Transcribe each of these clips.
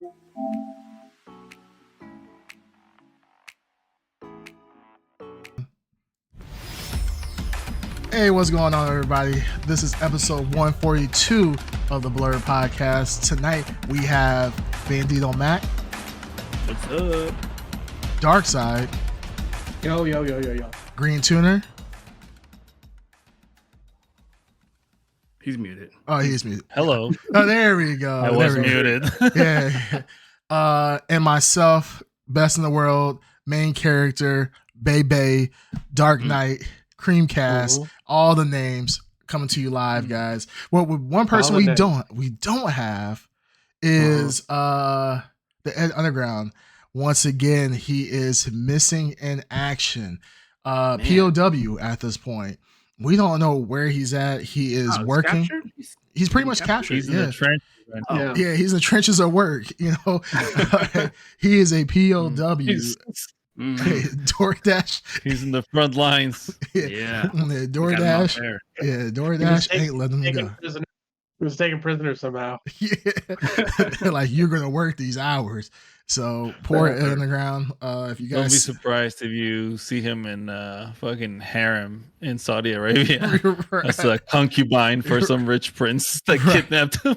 Hey, what's going on, everybody? This is episode 142 of the Blrd podcast. Tonight we have Bandito Mac. What's up? Dark Side. Yo. Green Tuner. He's muted. Oh, he's muted. Hello. Oh, there we go. I was muted. Yeah. And myself, best in the world, main character, Bay, Dark Knight, Creamcast, all the names coming to you live, guys. Well, with one person we don't have is the Ed Underground. Once again, he is missing in action. POW at this point. We don't know where he's at. He is working. He's pretty much captured. He's in the trenches. Right? Yeah, he's in the trenches of work. You know, he is a POW. DoorDash. He's in the front lines. Yeah. DoorDash. Yeah, DoorDash ain't letting him go. He was taken prisoner somehow. Yeah. Like, you're gonna work these hours. So poor Ed Underground. If you guys don't be surprised if you see him in fucking harem in Saudi Arabia. Right. That's a concubine for some rich prince that kidnapped him.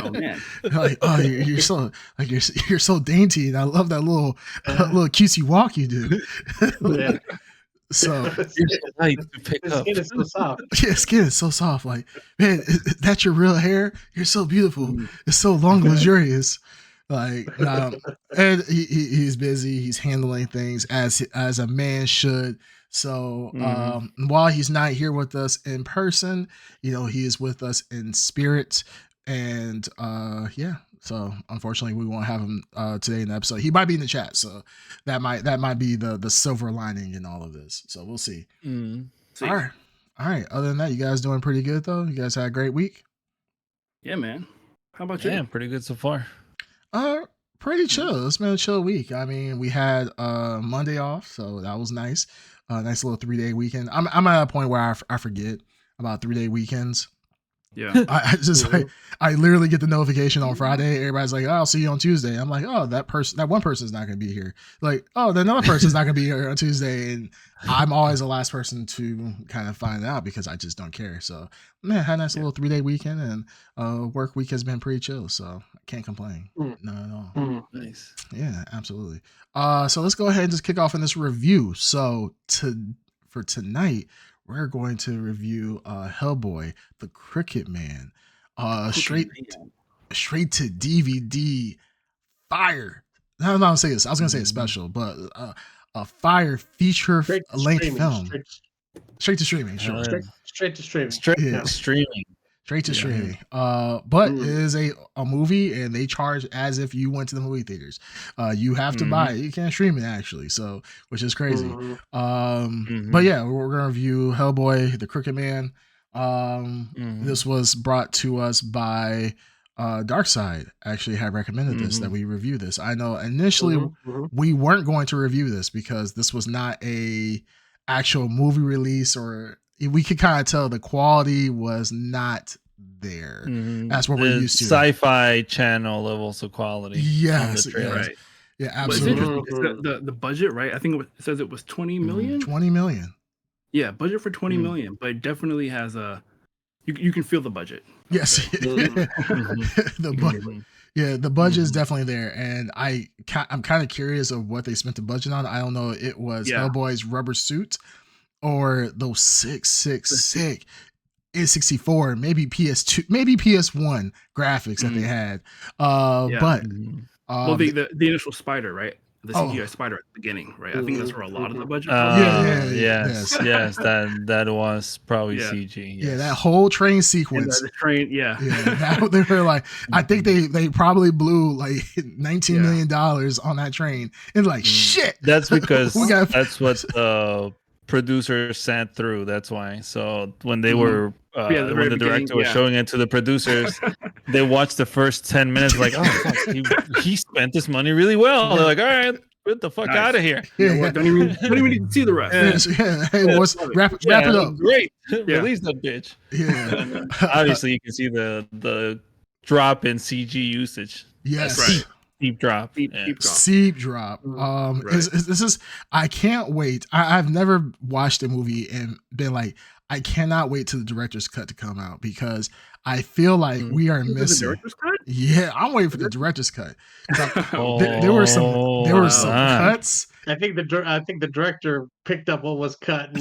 Oh man. Like, oh, you're so like you're so dainty, and I love that little cutesy walk you do. Yeah. So Light to pick His up. skin is so soft. yeah, skin is so soft. Like, man, that's your real hair. You're so beautiful. It's so long, luxurious. Like, and he's busy. He's handling things as a man should. So while he's not here with us in person, you know, he is with us in spirit. And yeah. So unfortunately, we won't have him today in the episode. He might be in the chat, so that might be the silver lining in all of this. So we'll see. See. All right. Other than that, you guys doing pretty good though. You guys had a great week. Yeah, man. How about you? Yeah, pretty good so far. Pretty chill. It's been a chill week. I mean, we had Monday off, so that was nice. Nice little 3-day weekend. I'm at a point where I forget about 3-day weekends. Yeah. I just like, I literally get the notification on Friday. Everybody's like, oh, I'll see you on Tuesday. I'm like, oh, that one person's not going to be here. Like, oh, then another person's not going to be here on Tuesday. And I'm always the last person to kind of find out because I just don't care. So, man, I had a nice little 3-day weekend, and work week has been pretty chill. So I can't complain. Not at all. Nice. Yeah, absolutely. So let's go ahead and just kick off in this review. So for tonight, we're going to review Hellboy, the Cricket Man. Straight to DVD fire. No, I'm gonna say this. I was gonna say it's special, but a fire feature length film. Straight to streaming, sure. Straight to streaming. Streaming. Straight to streaming. But it is a movie, and they charge as if you went to the movie theaters. You have to buy it. You can't stream it, actually, so which is crazy. But yeah, we're gonna review Hellboy, the Cricket Man. This was brought to us by Darkside. Actually had recommended this, that we review this. I know initially we weren't going to review this because this was not a actual movie release, or we could kind of tell the quality was not there. That's what we're used to. Sci-fi channel levels of quality. Yes, Right. Yeah, absolutely. absolutely. The budget, right? I think it says it was 20 million. 20 million. Yeah, budget for 20 million, but it definitely has a. You can feel the budget. Yes, the budget. Yeah, the budget is definitely there, and I'm kind of curious of what they spent the budget on. I don't know. It was Hellboy's rubber suit, or those sick N64, maybe PS2, maybe PS1 graphics that they had. But well, the initial spider, right? The CGI spider at the beginning, right? I think that's where a lot of the budget. Yes, that was probably CG. Yes. Yeah, that whole train sequence. The train, they were like, I think they probably blew like $19 million on that train, and like shit. That's because that's what the producers sat through. That's why. So when they were when the director was showing it to the producers, they watched the first 10 minutes like, oh fuck, he spent this money really well. They're like, all right, get the fuck out of here. Don't even need to see the rest. Wrap it up. Great. Release that bitch. Yeah. Obviously you can see the drop in CG usage. Yes. That's right. Steep drop. Steep drop. Steep drop. Right. This is. I can't wait. I've never watched a movie and been like, I cannot wait till the director's cut to come out because I feel like we are missing. The director's cut? Yeah, I'm waiting for the director's cut. There were some cuts. I think the director picked up what was cut and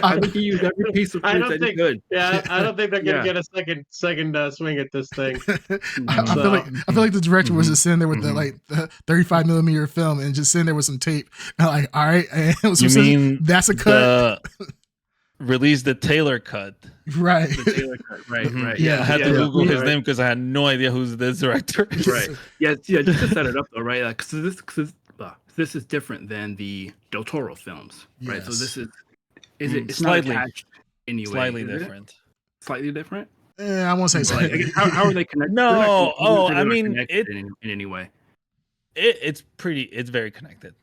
I think he used every piece of footage that he could. Yeah, I don't think they're gonna get a second swing at this thing. I feel like the director was just sitting there with the 35 millimeter film and just sitting there with some tape. And like, all right, and you mean that's a cut. Release the Taylor cut. Right. The Taylor cut. Right. Yeah, I had to Google his name because I had no idea who's this director. Right. Yeah. Just to set it up though, right? Like, so this is different than the Del Toro films, right? So this is it's slightly not attached anyway. Slightly different. Slightly different. Yeah, I won't say slightly. How are they connected? No. I mean, in any way. It's very connected.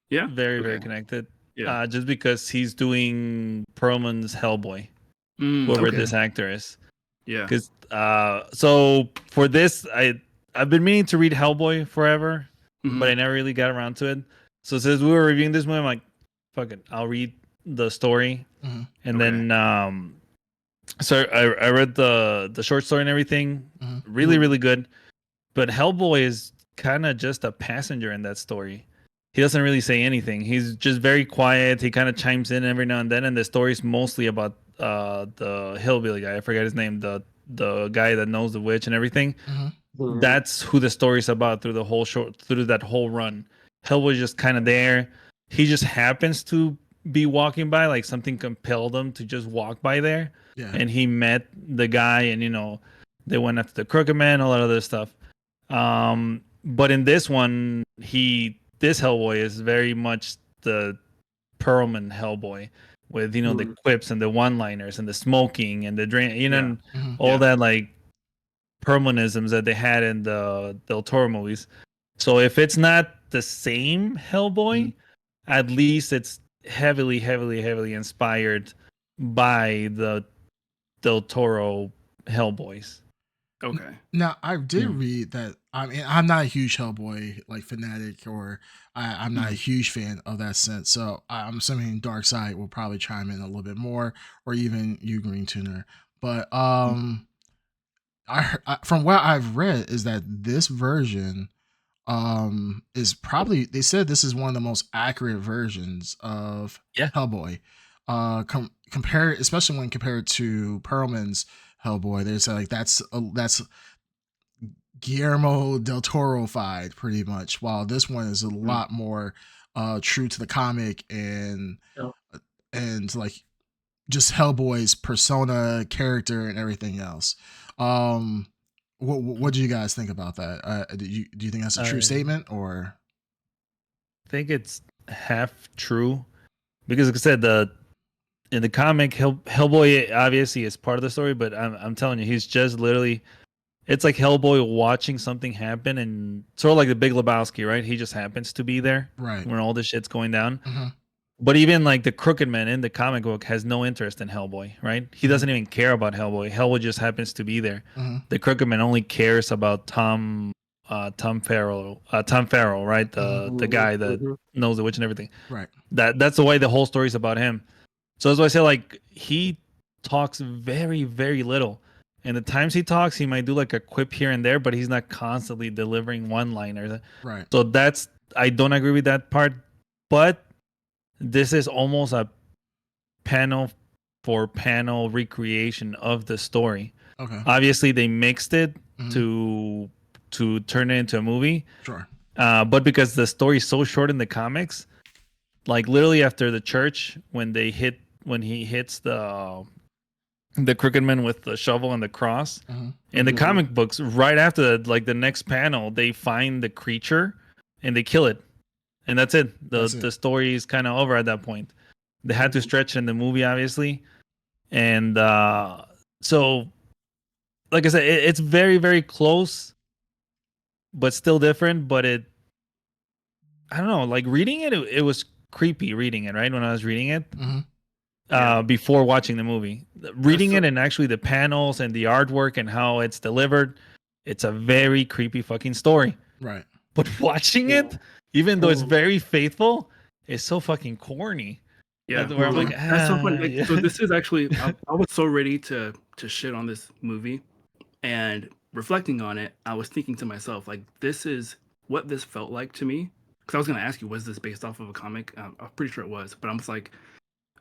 Yeah. Very connected. Yeah. Just because he's doing Perlman's Hellboy, whoever this actor is. Yeah. Because so for this, I've been meaning to read Hellboy forever, but I never really got around to it. So since we were reviewing this movie, I'm like, fuck it, I'll read the story, and then so I read the short story and everything. Really good, but Hellboy is kind of just a passenger in that story. He doesn't really say anything. He's just very quiet. He kind of chimes in every now and then, and the story's mostly about the hillbilly guy. I forget his name. The guy that knows the witch and everything. That's who the story's about through that whole run. Hellboy's just kind of there. He just happens to be walking by, like something compelled him to just walk by there. Yeah. And he met the guy, and they went after the Crooked Man, all that other stuff. But in this one, this Hellboy is very much the Perlman Hellboy with, the quips and the one-liners and the smoking and the drain, all that like Perlmanisms that they had in the Del Toro movies. So if it's not the same Hellboy, at least it's heavily inspired by the Del Toro Hellboys. Okay. Now I did read that. I mean, I'm not a huge Hellboy like fanatic, or I'm not a huge fan of that sense. So I'm assuming Dark Side will probably chime in a little bit more, or even you, Green Tuner. But I from what I've read is that this version is probably, they said this is one of the most accurate versions of Hellboy. Compared, especially when compared to Perlman's Hellboy, they said like that's Guillermo del Toro-fied pretty much, while this one is a lot more true to the comic and like just Hellboy's persona, character, and everything else. What do you guys think about that? Do you think that's a true statement, or? I think it's half true, because like I said, in the comic, Hellboy obviously is part of the story, but I'm telling you, he's just literally, it's like Hellboy watching something happen, and sort of like the Big Lebowski, right? He just happens to be there when all this shit's going down. But even like the Crooked Man in the comic book has no interest in Hellboy, right? He doesn't even care about Hellboy. Hellboy just happens to be there. The Crooked Man only cares about Tom Farrell, right? The guy that knows the witch and everything. Right. That's the way the whole story's about him. So that's why I say, like, he talks very, very little. And the times he talks, he might do like a quip here and there, but he's not constantly delivering one-liners. Right. So I don't agree with that part. But this is almost a panel for panel recreation of the story. Okay. Obviously, they mixed it to turn it into a movie. Sure. But because the story is so short in the comics, like literally after the church, when he hits the Crooked Man with the shovel and the cross, in the comic books, right after that, like the next panel, they find the creature and they kill it. And that's it. The story is kind of over at that point. They had to stretch in the movie, obviously. And so, like I said, it's very, very close, but still different. But I don't know, like reading it, it was creepy reading it, right? When I was reading it before watching the movie. Reading it and actually the panels and the artwork and how it's delivered, it's a very creepy fucking story. Right. But watching it, even though it's very faithful, it's so fucking corny. Yeah, where I'm like, that's so funny. Like, yeah. so this is actually, I was so ready to shit on this movie, and reflecting on it, I was thinking to myself, like, this is what this felt like to me. Because I was gonna ask you, was this based off of a comic? I'm pretty sure it was, but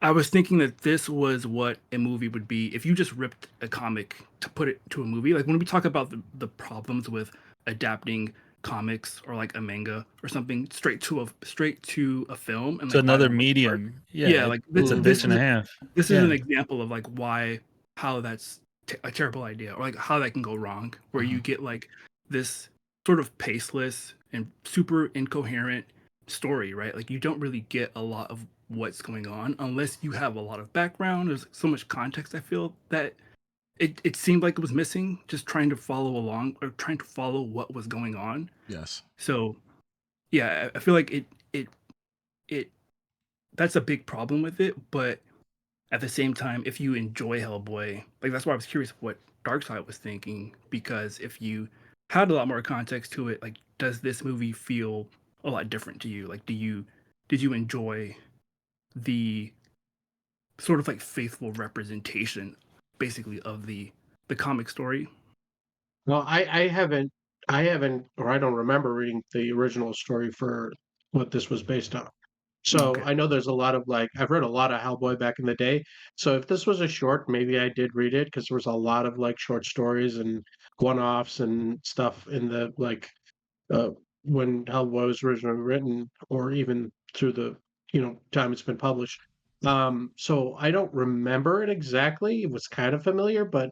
I was thinking that this was what a movie would be if you just ripped a comic to put it to a movie. Like when we talk about the problems with adapting comics or like a manga or something straight to a film and to like another medium. Yeah, like it's a bitch and a half. This is an example of like how that's a terrible idea, or like how that can go wrong, where you get like this sort of paceless and super incoherent story, right? Like you don't really get a lot of what's going on unless you have a lot of background. There's so much context. I feel that it seemed like it was missing, just trying to follow along or trying to follow what was going on. Yes. So yeah, I feel like it that's a big problem with it. But at the same time, if you enjoy Hellboy, like that's why I was curious what Darkseid was thinking, because if you had a lot more context to it, like does this movie feel a lot different to you? Like did you enjoy the sort of like faithful representation basically of the comic story? Well, I haven't, or I don't remember reading the original story for what this was based on. So Okay. I know there's a lot of like, I've read a lot of Hellboy back in the day. So if this was a short, maybe I did read it because there was a lot of like short stories and one-offs and stuff in the like uh, when Hellboy was originally written, or even through the time it's been published. So I don't remember it exactly. It was kind of familiar, but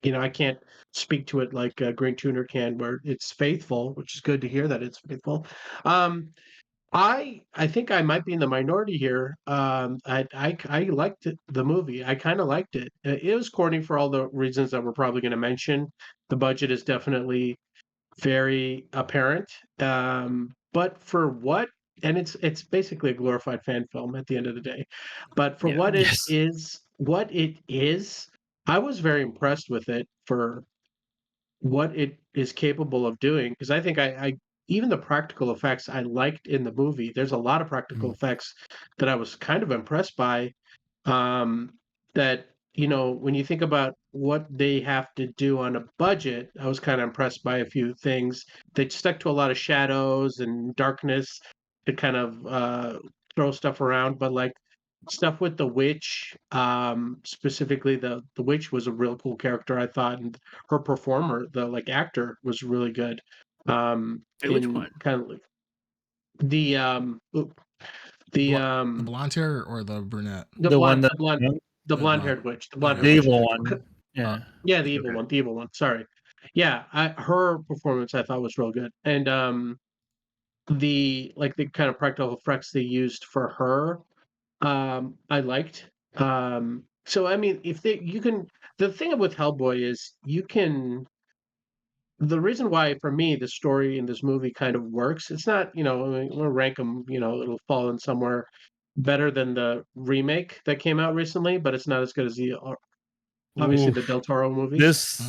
I can't speak to it like Green Tuner can, where it's faithful, which is good to hear that it's faithful. Um, I think I might be in the minority here. I liked the movie. I kind of liked it. It was corny for all the reasons that we're probably going to mention. The budget is definitely very apparent. But for what, and it's basically a glorified fan film at the end of the day. But for what it Yes. is, I was very impressed with it for what it is capable of doing. Because I think I even the practical effects I liked in the movie. There's a lot of practical effects that I was kind of impressed by. Um, that when you think about what they have to do on a budget, I was kind of impressed by a few things. They stuck to a lot of shadows and darkness to kind of throw stuff around, but like stuff with the witch, specifically the witch was a real cool character, I thought, and her performer, the like actor, was really good. Hey, which In one? kind of like the The blonde hair or the brunette? the The one blonde that the blonde the blonde haired witch, the blonde the haired witch. evil one. Yeah. Yeah, the evil Okay. one, the evil one. Sorry. Yeah, her performance I thought was real good, and the kind of practical effects they used for her, I liked. So I mean, if they you can, the thing with Hellboy is you can. The reason why, for me, the story in this movie kind of works. It's not, I mean, we'll rank them. It'll fall in somewhere better than the remake that came out recently, but it's not as good as the obviously the Del Toro movies. This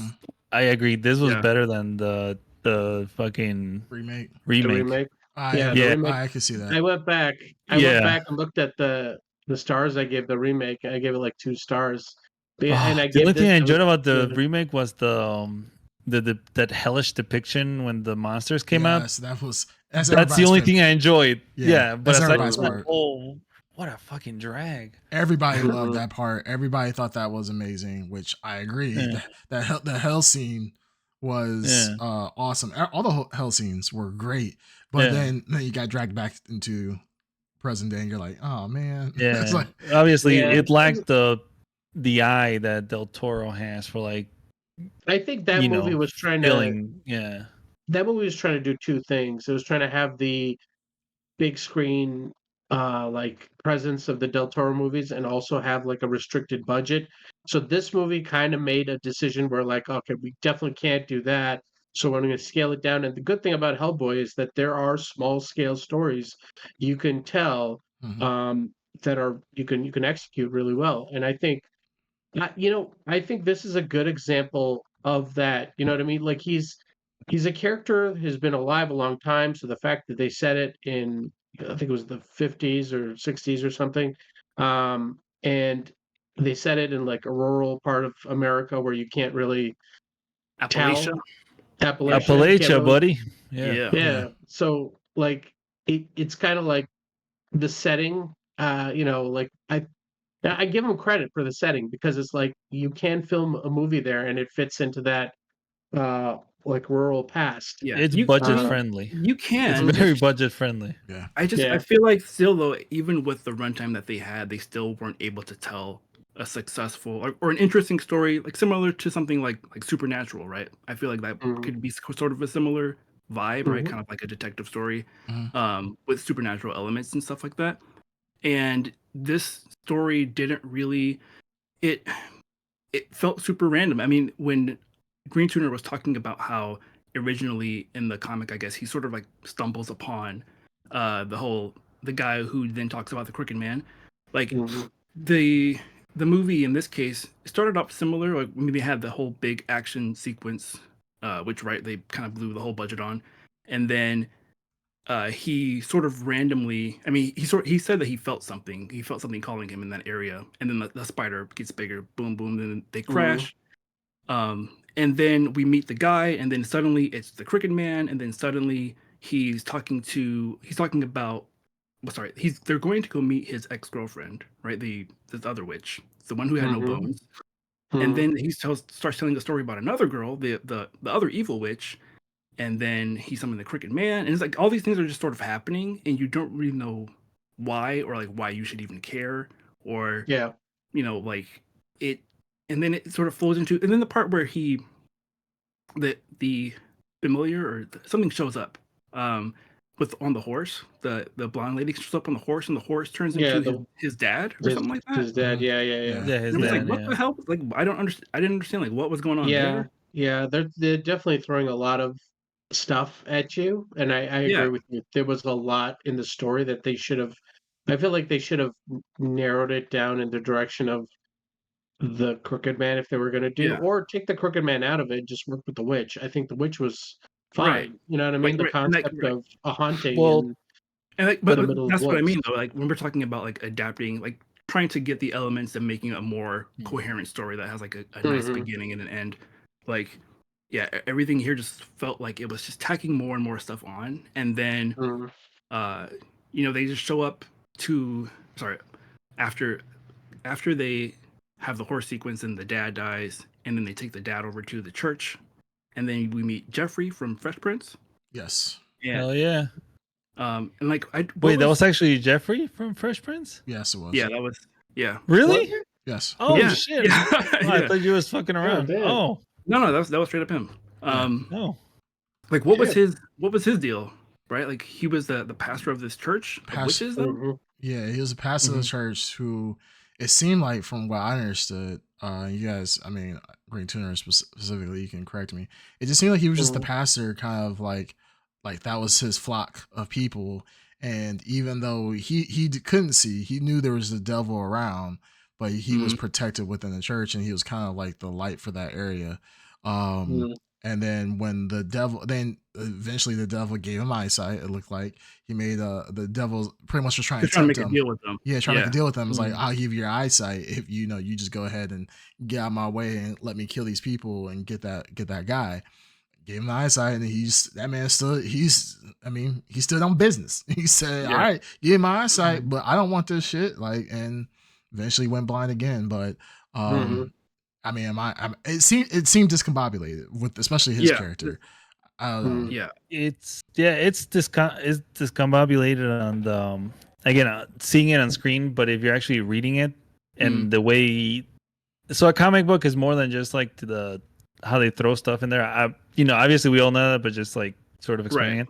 I agree. This was Yeah. better than the fucking Remake. The remake. Yeah, the remake. I can see that. I went back. Yeah. And looked at the stars I gave the remake. I gave it like 2 stars. And I The only gave thing I this. enjoyed about the remake was the that hellish depiction when the monsters came out. Yes, that's That's the only thing I enjoyed. Yeah, but that's aside everybody's from that, part. oh, what a fucking drag! Everybody loved that part. Everybody thought that was amazing, which I agree. Yeah. The hell scene was awesome. All the hell scenes were great, but then you got dragged back into present day, and you're like, oh man. Yeah, It's like, obviously it lacked the eye that Del Toro has for like. I think that movie was trying to. That movie was trying to do 2 things. It was trying to have the big screen like presence of the Del Toro movies, and also have like a restricted budget. So this movie kind of made a decision where like, okay, we definitely can't do that. So we're going to scale it down. And the good thing about Hellboy is that there are small scale stories you can tell that are you can execute really well. And I think I think this is a good example of that. You know what I mean? Like he's a character who's been alive a long time, so the fact that they set it in, I think it was the 50s or 60s or something, and they set it in like a rural part of America where you can't really Appalachia. tell. Appalachia, you can't Appalachia, really, buddy. Yeah. yeah. So like it's kind of like the setting, like I give them credit for the setting because it's like you can film a movie there and it fits into that like rural past. Yeah. It's You budget Uh, friendly. you It's can. very budget friendly. Yeah. I Yeah. feel like still though, even with the runtime that they had, they still weren't able to tell a successful or an interesting story, like similar to something like Supernatural, right? I feel like that Mhm. could be sort of a similar vibe, right? Mhm. Kind of like a detective story, Mhm. with supernatural elements and stuff like that. And this story didn't really it it felt super random. I mean, when Green Tuner was talking about how originally in the comic, I guess he sort of like stumbles upon the guy who then talks about the Crooked Man. Like Mhm. the movie in this case started off similar. Like maybe they had the whole big action sequence, which right they kind of blew the whole budget on, and then he sort of randomly. I mean, he said that he felt something. He felt something calling him in that area, and then the spider gets bigger. Boom, boom. Then they crash. And then we meet the guy, and then suddenly it's the Crooked Man, and then suddenly he's talking about. Well, sorry, they're going to go meet his ex-girlfriend, right? This other witch, the one who had no Mhm. bones. And then he starts telling the story about another girl, the other evil witch, and then he summoned the Crooked Man, and it's like all these things are just sort of happening, and you don't really know why or like why you should even care, or Yeah. like it, and then it sort of flows into, and then the part where the familiar or something shows up, with on the horse, the blonde lady shows up on the horse, and the horse turns Yeah, into his dad or something like that. his dad. Mhm. Yeah. Yeah. Yeah, his And I was dad. like, what the hell? Like, I didn't understand like what was going on Yeah. there. Yeah. They're definitely throwing a lot of stuff at you, and I Yeah, agree with you. There was a lot in the story that they should have. I feel like they should have narrowed it down in the direction of the Crooked Man if they were going to do, yeah, or take the Crooked Man out of it, just work with the witch. I think the witch was right. fine. You know what I Like, mean? The right, and like, concept right. of a haunting Well, And like, for but the middle of the that's what I woods. mean though. Like when we're talking about like adapting, like trying to get the elements and making a more coherent story that has like a nice beginning and an end. Like, yeah, everything here just felt like it was just tacking more and more stuff on, and then Mhm. they just show up to sorry after they have the horse sequence and the dad dies, and then they take the dad over to the church, and then we meet Jeffrey from Fresh Prince. Yes. Hell yeah. And like Wait, that was actually Jeffrey from Fresh Prince? Yes, it was. Yeah, that was Really? Yes. Oh yeah, shit. yeah. Oh, I thought you was fucking around. damn. Oh. No, that was straight up him. No. Like what was his deal? Right? Like he was the pastor of this church of witches though? Yeah, he was a pastor of the church who it seemed like from what I understood, you guys, I mean, Green Tuner specifically, you can correct me. It just seemed like he was just the pastor, kind of like that was his flock of people. And even though he couldn't see, he knew there was the devil around, but he was protected within the church, and he was kind of like the light for that area. And then when then eventually the devil gave him eyesight. It looked like he made the devil pretty much was trying to make tempt a deal with them. Yeah, trying to make a deal with them. It's like, I'll give you your eyesight if you just go ahead and get out of my way and let me kill these people and get that guy. Gave him the eyesight, and he stood on business. He said, all right, give me my eyesight, but I don't want this shit. Like, and eventually went blind again. But I mean, it seemed discombobulated with especially his character. I don't know. Yeah, it's discombobulated on the again seeing it on screen, but if you're actually reading it and the way, so a comic book is more than just like how they throw stuff in there. Obviously we all know that, but just like sort of explaining it.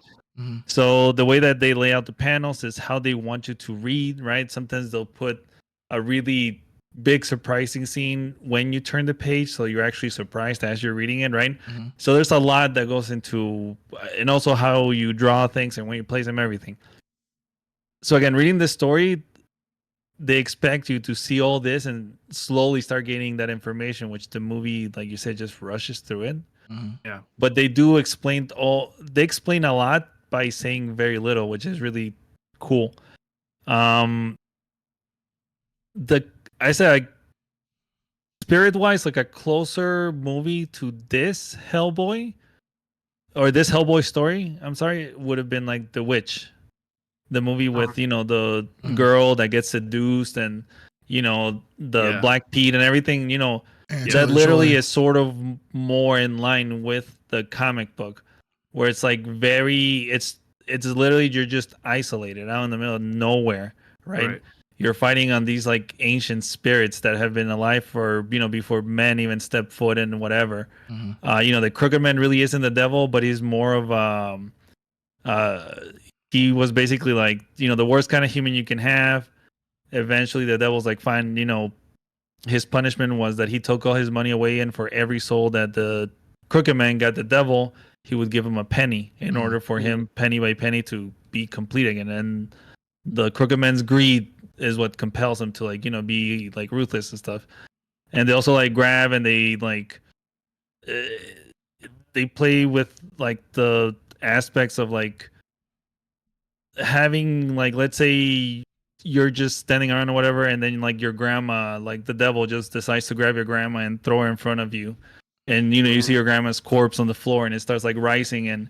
So the way that they lay out the panels is how they want you to read, right? Sometimes they'll put a really big surprising scene when you turn the page, so you're actually surprised as you're reading it, right? So there's a lot that goes into, and also how you draw things and when you place them, everything. So again, reading this story, they expect you to see all this and slowly start gaining that information, which the movie, like you said, just rushes through it. Yeah. But they do explain they explain a lot by saying very little, which is really cool. I said, like, spirit wise, like a closer movie to this Hellboy or this Hellboy story, I'm sorry, would have been like The Witch, the movie with, you know, the girl that gets seduced and, you know, the Black Pete and everything, you know, that literally is sort of more in line with the comic book, where it's like it's literally, you're just isolated out in the middle of nowhere, right? You're fighting on these like ancient spirits that have been alive for, you know, before men even stepped foot in whatever. You know, the Crooked Man really isn't the devil, but he's more of he was basically like, you know, the worst kind of human you can have. Eventually the devil's like, fine, you know, his punishment was that he took all his money away, and for every soul that the Crooked Man got the devil, he would give him a penny in order for him, penny by penny, to be complete again. And the Crooked Man's greed is what compels him to, like, you know, be like ruthless and stuff. And they also like grab and they like they play with like the aspects of like having, like, let's say you're just standing around or whatever, and then like your grandma, like the devil just decides to grab your grandma and throw her in front of you, and you know, you see your grandma's corpse on the floor and it starts like rising, and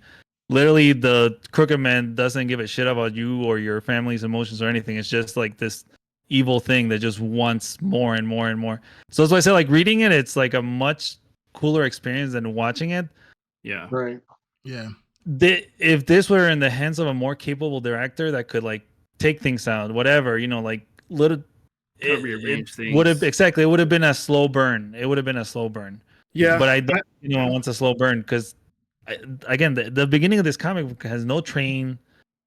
literally the Crooked Man doesn't give a shit about you or your family's emotions or anything. It's just like this evil thing that just wants more and more and more. So that's why I say, like, reading it, it's like a much cooler experience than watching it. Yeah. Right. Yeah. If this were in the hands of a more capable director that could like take things out, whatever, you know, like little, rearrange things. Would have exactly. It would have been a slow burn. It would have been a slow burn. Yeah. But I don't, you know, want a slow burn because, again, the beginning of this comic book has no train.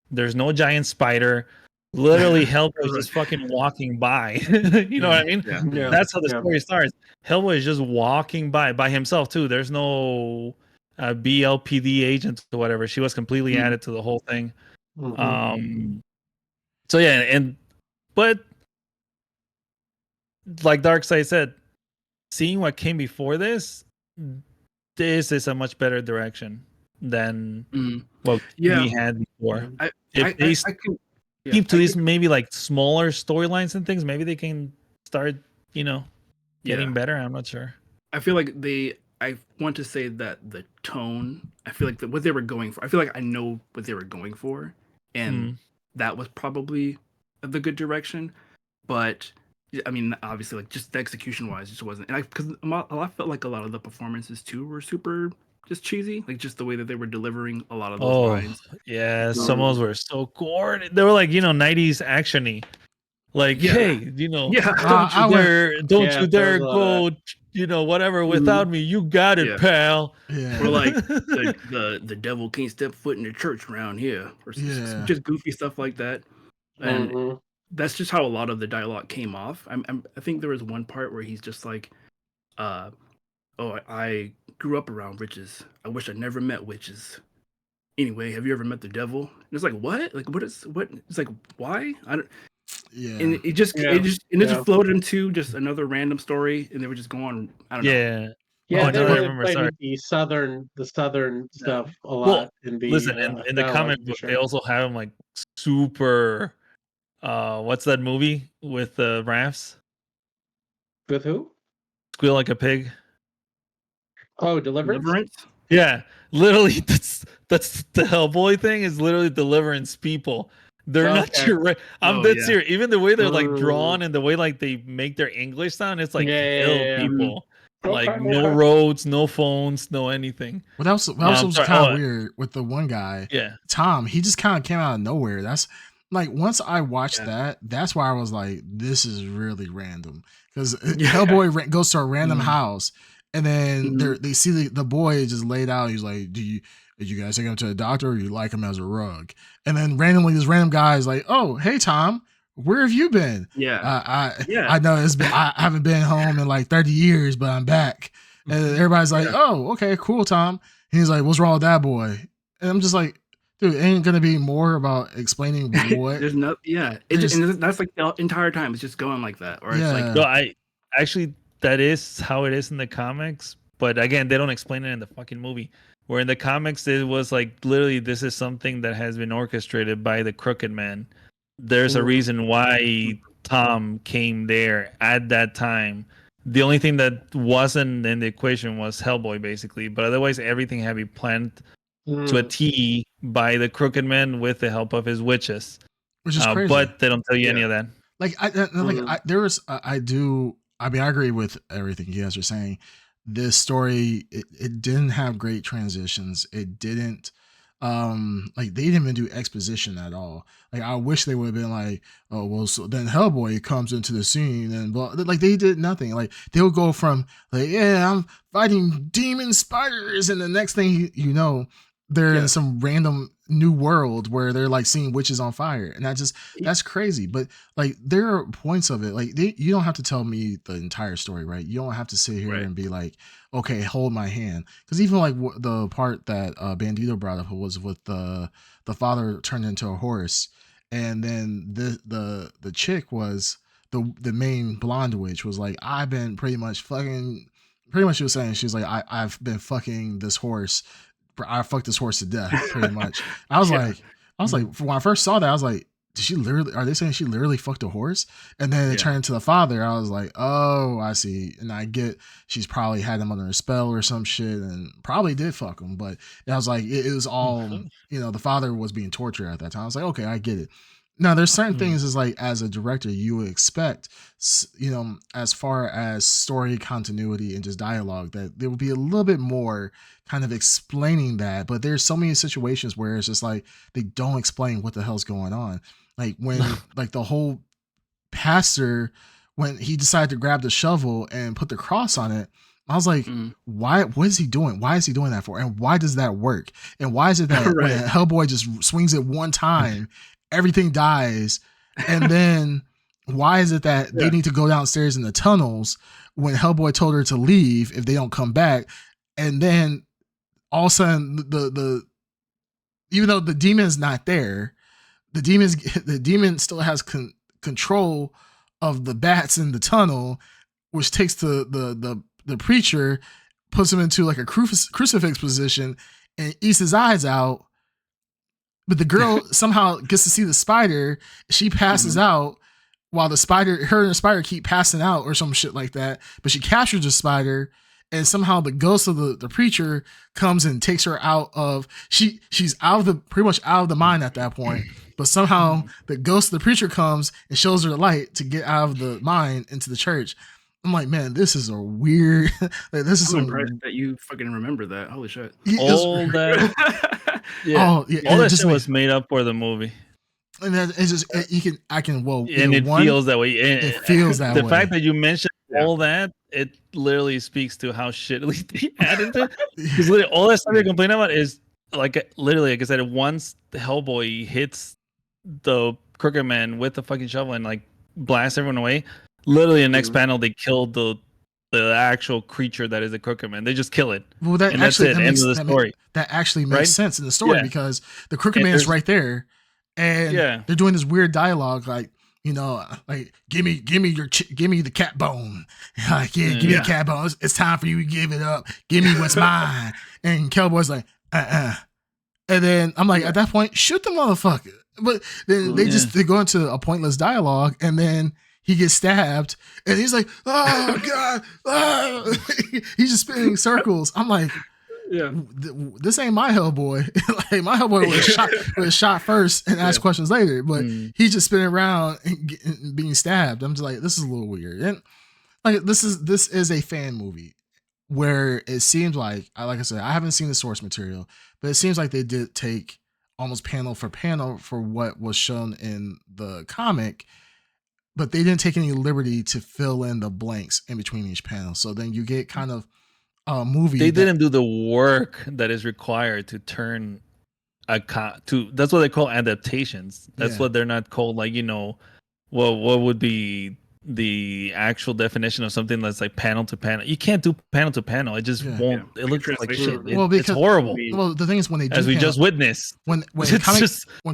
There's no giant spider. Literally, Hellboy is just fucking walking by. You know what I mean? Yeah. That's how the story starts. Hellboy is just walking by himself too. There's no BLPD agent or whatever. She was completely added to the whole thing. So yeah, but like Darkseid said, seeing what came before this is a much better direction than what we had before. If they keep to these maybe like smaller storylines and things, maybe they can start, you know, getting better. I'm not sure. I feel like I want to say that the tone, I feel like what they were going for, I feel like I know what they were going for, and that was probably the good direction. But I mean, obviously, like, just the execution wise, just wasn't. And because I felt like a lot of the performances too were super just cheesy, like just the way that they were delivering a lot of those lines. Yeah, some of those were so corny. They were like, you know, 90s actiony. Like, hey, you know, don't you dare go, you know, whatever without me. You got it, pal. Yeah. Or like the devil can't step foot in the church around here, or just goofy stuff like that. And that's just how a lot of the dialogue came off. I think there was one part where he's just like, I grew up around witches. I wish I never met witches. Anyway, have you ever met the devil? And it's like, what? Like, what? It's like, why? I don't. Yeah. And it just flowed into just another random story, and they were just going. I don't know. Yeah, they played the southern stuff a lot. In the comic book, they also have him like super. What's that movie with rafts? With who? Squeal Like a Pig. Oh, Deliverance? Yeah, literally, that's the Hellboy thing. Is literally Deliverance people. They're not your right. I'm dead serious. Even the way they're like drawn and the way like they make their English sound, it's like ill people. Like no roads, no phones, no anything. Well, that was kind of weird with the one guy. Yeah, Tom. He just kind of came out of nowhere. That's like, once I watched that, that's why I was like, this is really random, because Hellboy goes to a random house, and then they see the boy just laid out. He's like, did you guys take him to the doctor, or you like him as a rug? And then randomly, this random guy is like, oh, hey, Tom, where have you been? I know it's been, I haven't been home in like 30 years, but I'm back. And everybody's like, oh, okay, cool, Tom. And he's like, what's wrong with that boy? And I'm just like, Dude, ain't gonna be more about explaining what. There's no, yeah. And that's like the entire time. It's just going like that, or it's like. No, that is how it is in the comics. But again, they don't explain it in the fucking movie. Where in the comics, it was like literally, this is something that has been orchestrated by the Crooked Man. There's a reason why Tom came there at that time. The only thing that wasn't in the equation was Hellboy, basically. But otherwise, everything had been planned to a T by the Crooked Man with the help of his witches. Which is crazy. But they don't tell you any of that. Like, I agree with everything you guys are saying. This story, it didn't have great transitions. It didn't, like, they didn't even do exposition at all. Like, I wish they would have been like, oh, well, so then Hellboy comes into the scene and blah. Like, they did nothing. Like, they would go from like, yeah, I'm fighting demon spiders, and the next thing you know, they're in some random new world where they're like seeing witches on fire, and that's crazy. But like, there are points of it, like, you don't have to tell me the entire story, right? You don't have to sit here and be like, okay, hold my hand, because even like the part that Bandito brought up was with the father turned into a horse, and then the chick was the main blonde witch was like, I've been pretty much she was saying, she's like, I've been fucking this horse. I fucked this horse to death, pretty much. I was like, when I first saw that, I was like, are they saying she literally fucked a horse? And then it turned to the father. I was like, oh, I see. And I get she's probably had him under a spell or some shit and probably did fuck him. But I was like, it was all, the father was being tortured at that time. I was like, okay, I get it. Now, there's certain things is like, as a director, you would expect, as far as story continuity and just dialogue, that there would be a little bit more kind of explaining that. But there's so many situations where it's just like, they don't explain what the hell's going on. Like when, like the whole pastor, when he decided to grab the shovel and put the cross on it, I was like, why? What is he doing? Why is he doing that for? And why does that work? And why is it that when Hellboy just swings it one time, everything dies? And then why is it that they need to go downstairs in the tunnels when Hellboy told her to leave if they don't come back? And then all of a sudden, the even though the demon's not there, the demon still has control of the bats in the tunnel, which takes the preacher, puts him into like a crucifix position and eats his eyes out. But the girl somehow gets to see the spider. She passes out while her and the spider keep passing out or some shit like that. But she captures the spider, and somehow the ghost of the preacher comes and takes her out of, she's pretty much out of the mind at that point. But somehow the ghost of the preacher comes and shows her the light to get out of the mind into the church. I'm like, man, this is a weird. Like, this is I'm impressed that you fucking remember that. Holy shit! All that, all that shit was made up for the movie. And it's just I can. Well, and it feels that way. It feels that way. The fact that you mentioned all that, it literally speaks to how shittily they added it. Because literally all that stuff you complain about is like, literally, like I said, once the Hellboy hits the Crooked Man with the fucking shovel and like blasts everyone away, literally the next panel they killed the actual creature that is the Crooked Man. They just kill it. Well, that and actually that's it. End of the story. That actually makes sense in the story because the Crooked Man is right there, and they're doing this weird dialogue like, like, give me the cat bone. Like, give me the cat bone. It's time for you to give it up. Give me what's mine. And Hellboy's like, And then I'm like, at that point, shoot the motherfucker. But then they go into a pointless dialogue, and then he gets stabbed, and he's like, oh god, he's just spinning circles. I'm like, this ain't my Hellboy. Like, my Hellboy was shot first and asked questions later, but he's just spinning around and being stabbed. I'm just like, this is a little weird. And like, this is a fan movie where it seems like I said, I haven't seen the source material, but it seems like they did take almost panel for panel for what was shown in the comic, but they didn't take any liberty to fill in the blanks in between each panel. So then you get kind of a movie. They didn't do the work that is required to turn that's what they call adaptations. That's what they're not called, like, what would be the actual definition of something that's like panel to panel. You can't do panel to panel. It just won't. It looks like shit. It's horrible. Well, the thing is, when they do as we just witnessed, when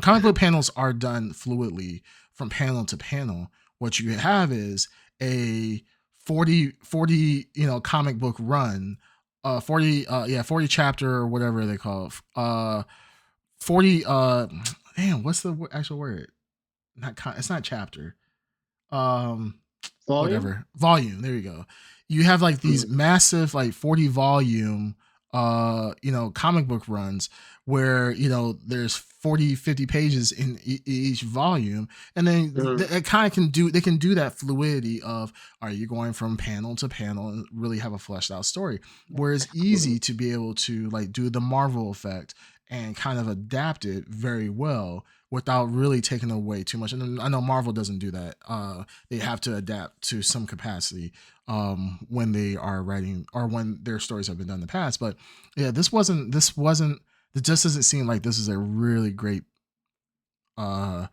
comic book panels are done fluidly from panel to panel, what you have is a 40 comic book run, 40 chapter or whatever they call it, 40 damn, what's the actual word? It's not chapter. Volume? There you go. You have like these massive like 40 volume comic book runs where there's 40-50 pages in each volume, and then it kind of can do that fluidity of, are you going from panel to panel and really have a fleshed out story, where it's easy to be able to like do the Marvel effect and kind of adapt it very well without really taking away too much. And I know Marvel doesn't do that. They have to adapt to some capacity when they are writing or when their stories have been done in the past. But yeah, this wasn't, it just doesn't seem like this is a really great comic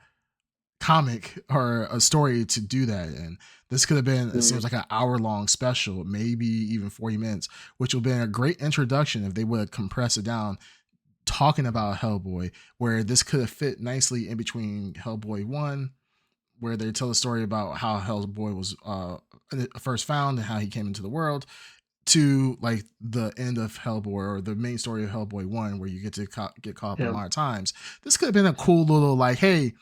or a story to do that in. This could have been, it seems like an hour-long special, maybe even 40 minutes, which would have been a great introduction if they would compress it down, talking about Hellboy, where this could have fit nicely in between Hellboy 1, where they tell a story about how Hellboy was first found and how he came into the world, to like the end of Hellboy, or the main story of Hellboy 1, where you get to get caught up in modern times. This could have been a cool little like, hey,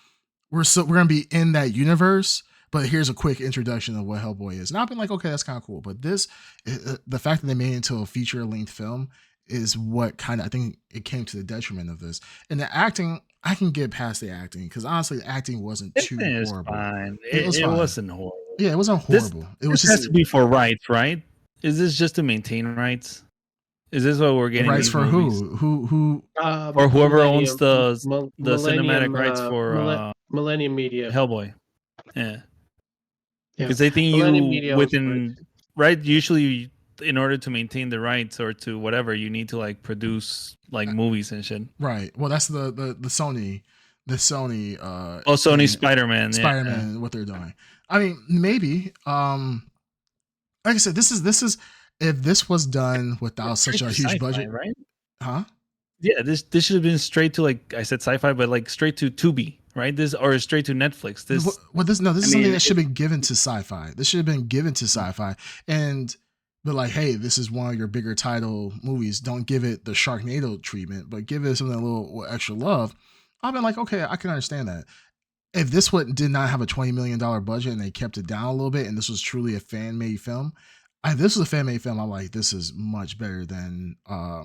we're gonna be in that universe, but here's a quick introduction of what Hellboy is. And I've been like, okay, that's kind of cool. But this, the fact that they made it into a feature-length film is what kind of, I think it came to the detriment of this. And the acting, I can get past the acting, because honestly, the acting wasn't too horrible. Fine. It wasn't horrible. Yeah, it wasn't horrible. It was just has to be for rights, right? Is this just to maintain rights? Is this what we're getting? Rights for movies? who or whoever owns the cinematic rights for Millennium Media, Hellboy? Yeah, because they think you within right. Usually, in order to maintain the rights or to whatever, you need to like produce like movies and shit. Right. Well, that's the Sony. The Sony. Sony Spider-Man. What they're doing. I mean, maybe. Like I said, this is if this was done without such a huge budget, right? Huh? Yeah, this should have been straight to, like I said, sci-fi, but like straight to Tubi, right? This, or straight to Netflix. This is something that should have been given to sci-fi. This should have been given to sci-fi, and but like, hey, this is one of your bigger title movies. Don't give it the Sharknado treatment, but give it something a little extra love. I've been like, okay, I can understand that. If this did not have a $20 million budget and they kept it down a little bit, and this was truly a fan-made film, this was a fan-made film. I'm like, this is much better than, I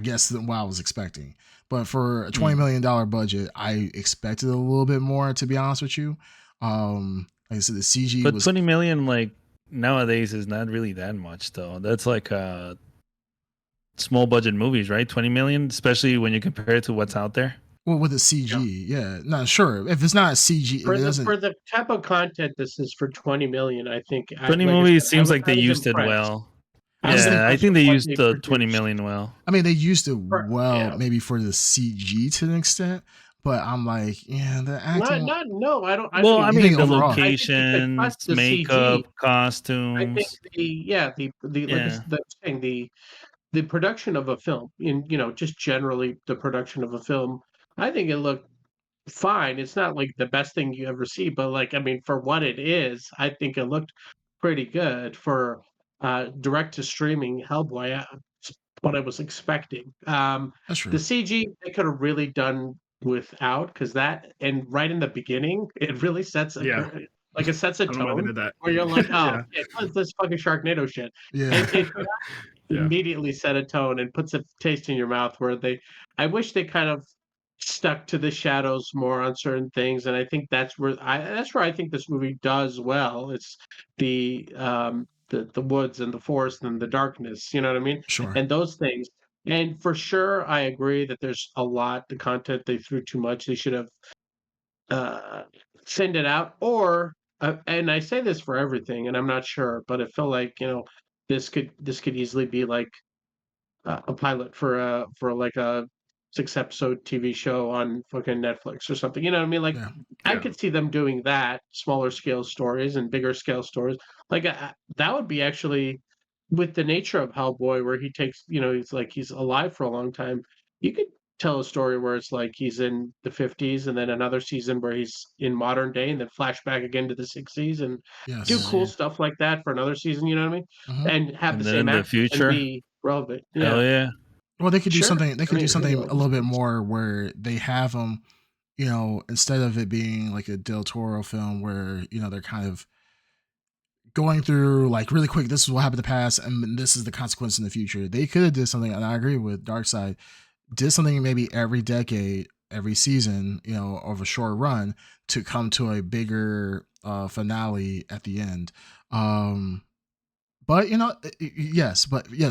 guess, than what I was expecting. But for a $20 million budget, I expected a little bit more, to be honest with you. Like I said, the CG but $20 million, like nowadays, is not really that much, though. That's like small budget movies, right? 20 million, especially when you compare it to what's out there. Well, with the CG, yeah. No, sure. If it's not a CG, for the type of content this is for 20 million, I think 20 movies seems like they used it well. Yeah, I think they used the 20 million well. I mean, they used it well, maybe for the CG to an extent, but I'm like, yeah, the acting. No, I don't. Well, I mean, the locations, makeup, costumes. I think the production of a film, just generally the production of a film, I think it looked fine. It's not like the best thing you ever see, but like, I mean, for what it is, I think it looked pretty good for direct to streaming Hellboy. What I was expecting. That's true. The CG they could have really done without, because that, and right in the beginning, it really sets it sets a tone where you're like, oh, what's this fucking Sharknado shit? Yeah. It immediately set a tone and puts a taste in your mouth, where I wish they kind of stuck to the shadows more on certain things, and I think that's where I think this movie does well. It's the woods and the forest and the darkness, you know what I mean? Sure. And those things. And for sure, I agree that there's a lot, the content they threw too much. They should have thinned it out, or and I say this for everything, and I'm not sure, but it felt like, this could easily be like a pilot for like a 6-episode TV show on fucking Netflix or something. You know what I mean? Like, Yeah. I could see them doing that, smaller scale stories and bigger scale stories. Like, that would be actually, with the nature of Hellboy, where he takes, he's alive for a long time. You could tell a story where it's like he's in the 50s, and then another season where he's in modern day, and then flashback again to the 60s, and do Yes. cool stuff like that for another season. You know what I mean? Mm-hmm. And have And the then same in the actor and future, be relevant. hell Yeah. yeah. Well, they could do Sure. something. They could I do mean, something who a little bit knows? more where they have them, instead of it being like a Del Toro film where they're kind of going through like really quick. This is what happened in the past, and this is the consequence in the future. They could have did something, and I agree with Darkseid. Did something maybe every decade, every season, of a short run to come to a bigger finale at the end. But yes,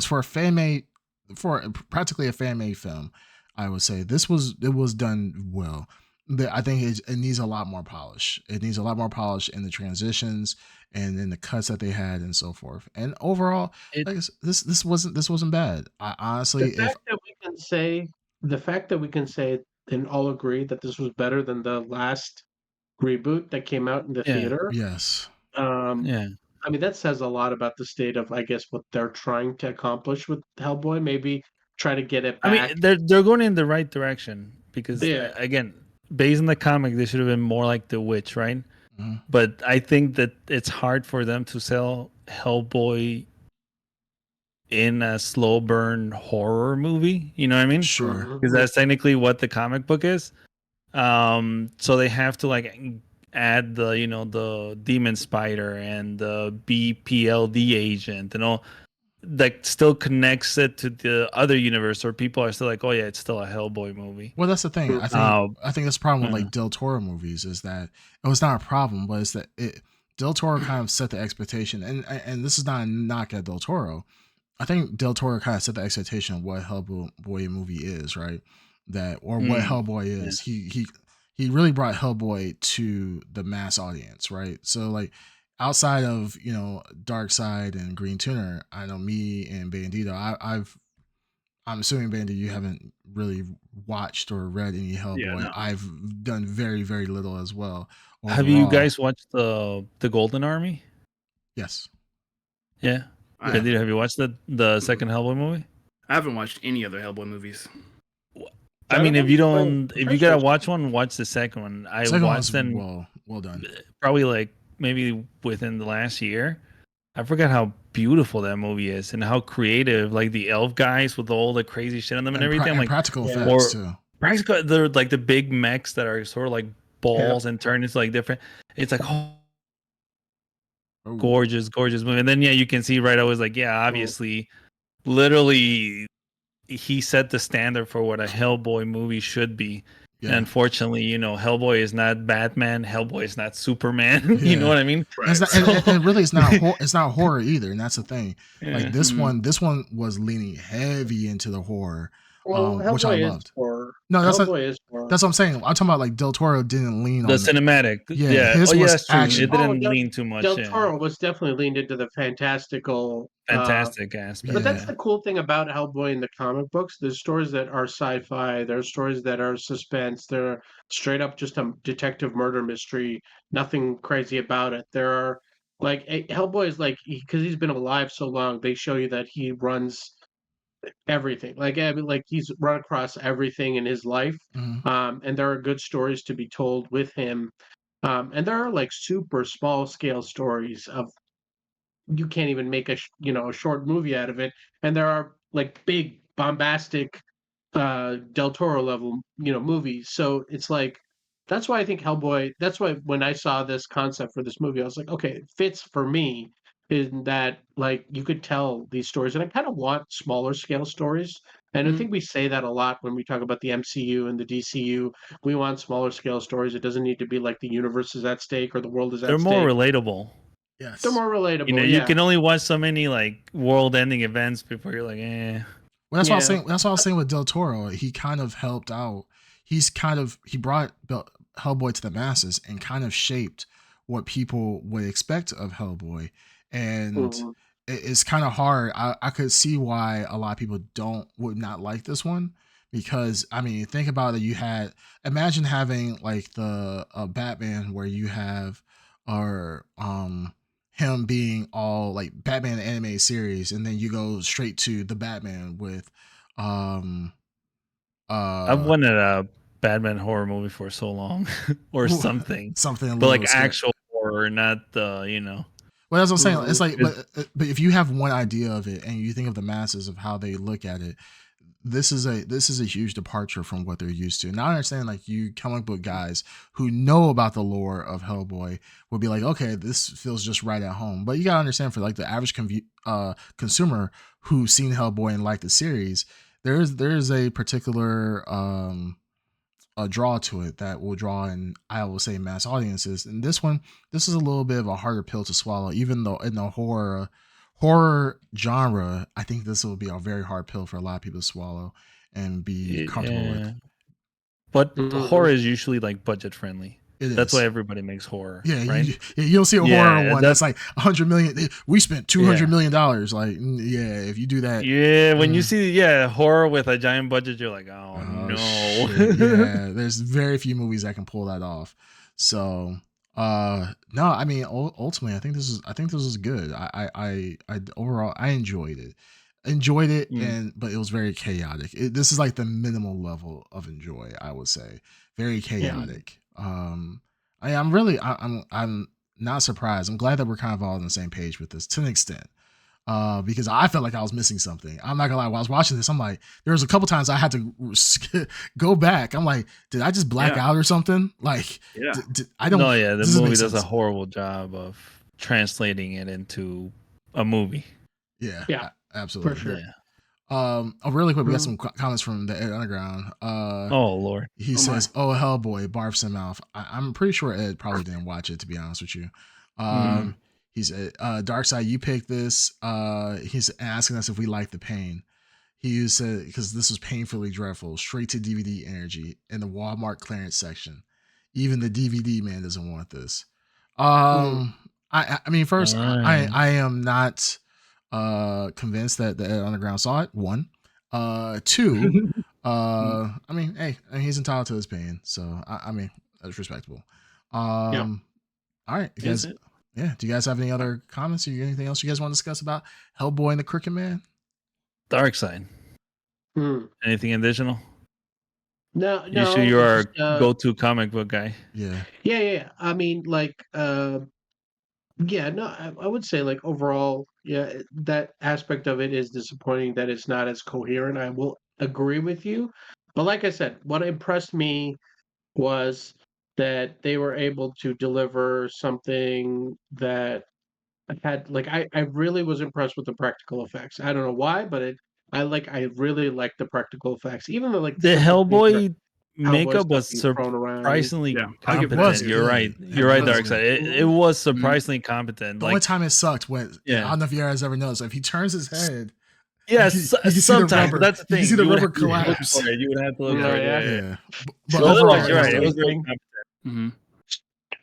for a fan made, for practically a fan made film, I would say it was done well. I think it needs a lot more polish. It needs a lot more polish in the transitions and in the cuts that they had and so forth. And overall, It like this wasn't bad. I honestly, The if fact that we can say, the fact that we can say and all agree that this was better than the last reboot that came out in the yeah, theater, yes, um, yeah. I mean, that says a lot about the state of, I guess, what they're trying to accomplish with Hellboy. Maybe try to get it I mean, back. they're going in the right direction because Yeah. again, based on the comic, they should have been more like The Witch, right? mm-hmm. But I think that it's hard for them to sell Hellboy in a slow burn horror movie. You know what I mean? Sure, Mhm. Because that's technically what the comic book is. So they have to like add the demon spider and the BPLD agent and all that still connects it to the other universe, where people are still like, oh yeah, it's still a Hellboy movie. Well, that's the thing. I think that's the problem with like Del Toro movies is that it was not a problem, but it's that Del Toro kind of set the expectation, and this is not a knock at Del Toro. I think Del Toro kind of set the expectation of what Hellboy movie is, right? What Hellboy is. He really brought Hellboy to the mass audience, right? So like outside of Darkseid and Green Tuner, I know me and Bandito. I'm assuming Bandito, you haven't really watched or read any Hellboy. Yeah, no. I've done very very little as well. Overall. Have you guys watched the Golden Army? Yes. Yeah. Bandito, have you watched the second Hellboy movie? I haven't watched any other Hellboy movies. I mean, if you gotta watch one, watch the second one. I watched them. Well done. Probably like maybe within the last year. I forgot how beautiful that movie is and how creative, like the elf guys with all the crazy shit on them and everything. Like practical effects too. Practical, they're like the big mechs that are sort of like balls and turn into like different. It's like gorgeous movie. And then you can see right. I was like, obviously, literally, he set the standard for what a Hellboy movie should be. Yeah. And unfortunately, Hellboy is not Batman. Hellboy is not Superman. You know what I mean? Right. And really, it's not horror either. And that's the thing. Like this one was leaning heavy into the horror, which I loved. No, that's what I'm saying. I'm talking about like Del Toro didn't lean on the cinematic. His was action. It didn't lean too much. Del Toro was definitely leaned into the fantastic aspect. But that's the cool thing about Hellboy in the comic books. There's stories that are sci-fi. There's stories that are suspense. They're straight up just a detective murder mystery. Nothing crazy about it. There are like Hellboy is like, because he's been alive so long, they show you that he runs everything. Like he's run across everything in his life. And there are good stories to be told with him. And there are like super small scale stories of, you can't even make a short movie out of it. And there are like big bombastic Del Toro level movies. So it's like, that's why I think Hellboy, that's why when I saw this concept for this movie, I was like, okay, it fits for me in that, like, you could tell these stories, and I kind of want smaller scale stories. And I think we say that a lot when we talk about the MCU and the DCU. We want smaller scale stories. It doesn't need to be like the universe is at stake or the world is at stake. They're more relatable. Yes. They're more relatable. You can only watch so many like world-ending events before you're like, eh. Well, that's what I was saying. That's what I was saying with Del Toro. He kind of helped out. He brought Hellboy to the masses and kind of shaped what people would expect of Hellboy. And it's kind of hard. I could see why a lot of people would not like this one, because I mean, think about it. Imagine having like the Batman where you have or him being all like Batman anime series, and then you go straight to the Batman with I've wanted a Batman horror movie for so long, or something, but like actual horror, not the. Well, that's what I'm saying. It's like, but if you have one idea of it and you think of the masses of how they look at it, this is a huge departure from what they're used to. Now I understand, like, you comic book guys who know about the lore of Hellboy would be like, okay, this feels just right at home. But you gotta understand, for like the average consumer who's seen Hellboy and liked the series, there's a particular a draw to it that will draw in, I will say, mass audiences. And this is a little bit of a harder pill to swallow, even though in the horror genre, I think this will be a very hard pill for a lot of people to swallow and be comfortable with. But horror is usually like budget friendly. That's why everybody makes horror. Yeah, right? You don't see a horror one that's like $100 million. We spent $200 million. Like, yeah, if you do that. Yeah, when you see horror with a giant budget, you're like, oh no. Yeah, there's very few movies that can pull that off. So no, I mean, ultimately, I think this is good. I overall I enjoyed it, but it was very chaotic. This is like the minimal level of enjoy, I would say. Very chaotic. I'm not surprised. I'm glad that we're kind of all on the same page with this to an extent. Because I felt like I was missing something. I'm not gonna lie. While I was watching this, I'm like, there was a couple times I had to go back. I'm like, did I just black out or something? Like, I don't. No, the movie does a horrible job of translating it into a movie. Yeah, absolutely. For sure. Yeah. Really quick, we got some comments from the Ed Underground. Oh Lord, he says, "Oh Hellboy, barfs him mouth." I'm pretty sure Ed probably didn't watch it, to be honest with you. He said, Darkseid, you picked this. He's asking us if we like the pain. He said, because this was painfully dreadful, straight to DVD energy in the Walmart clearance section. Even the DVD man doesn't want this. I mean, first, I am not convinced that the Ed Underground saw it. One. Two, I mean, hey, he's entitled to his pain. So, I mean, that's respectable. All right, you guys. Yeah. Do you guys have any other comments or anything else you guys want to discuss about Hellboy and the Crooked Man? Darkseid. Anything additional? No. Usually you're our go-to comic book guy. Yeah. I mean, like, I would say, like, overall, that aspect of it is disappointing that it's not as coherent. I will agree with you. But like I said, what impressed me was that they were able to deliver something that had, like, I really was impressed with the practical effects. I don't know why, but I really like the practical effects, even though, like, the Hellboy makeup was surprisingly competent. You're right, Darkseid. It was surprisingly competent. The only time it sucked when I don't know if you guys ever noticed, if he turns his head. Yes, sometimes that's the thing. You see the rubber collapse. You would have to look for it. Yeah. But overall, you're right. It was very competent.